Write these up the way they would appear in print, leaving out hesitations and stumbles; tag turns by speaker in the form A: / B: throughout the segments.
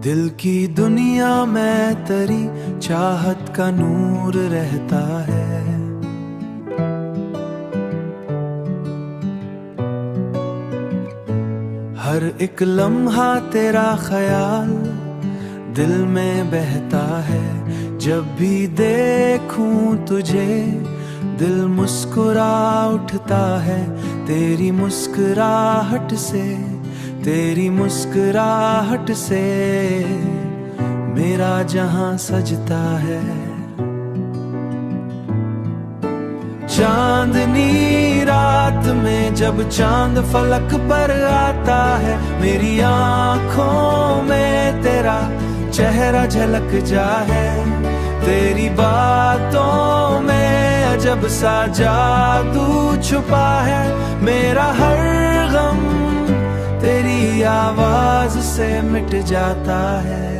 A: दिल की दुनिया में तेरी चाहत का नूर रहता है। हर एक लम्हा तेरा ख्याल दिल में बहता है। जब भी देखूं तुझे दिल मुस्कुरा उठता है। तेरी मुस्कुराहट से, तेरी मुस्कुराहट से मेरा जहां सजता है। चांदनी रात में जब चांद फलक पर आता है, मेरी आंखों में तेरा चेहरा झलक जाए। तेरी बातों में अजब सा जादू छुपा है। मेरा हर गम तेरी आवाज से मिट जाता है।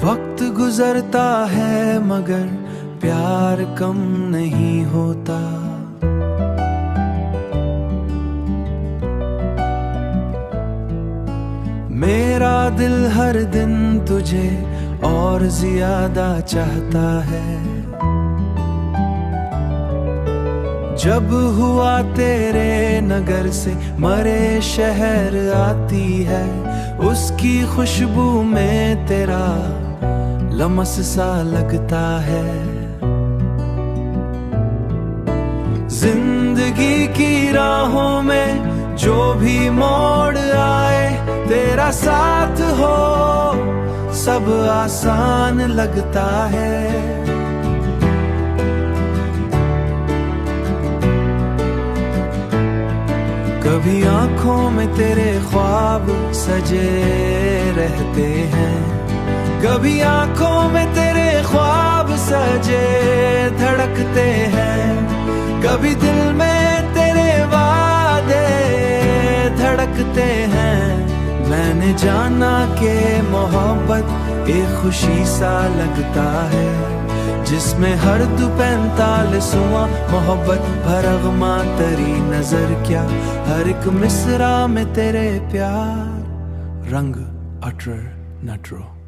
A: वक्त गुजरता है मगर प्यार कम नहीं होता। मेरा दिल हर दिन तुझे और ज्यादा चाहता है। जब हुआ तेरे नगर से मरे शहर आती है, उसकी खुशबू में तेरा लमस सा लगता है। जिंदगी की राहों में जो भी मोड़ आए, तेरा साथ हो सब आसान लगता है। कभी आंखों में तेरे ख्वाब सजे रहते हैं, कभी आंखों में तेरे ख्वाब सजे धड़कते हैं। कभी दिल में तेरे वादे धड़कते हैं। मैंने जाना कि मोहब्बत एक खुशी सा लगता है, जिसमें हर दुपैंताल सुआ मोहब्बत भरगमा तेरी नजर क्या। हर एक मिसरा में तेरे प्यार रंग अटर नटरो।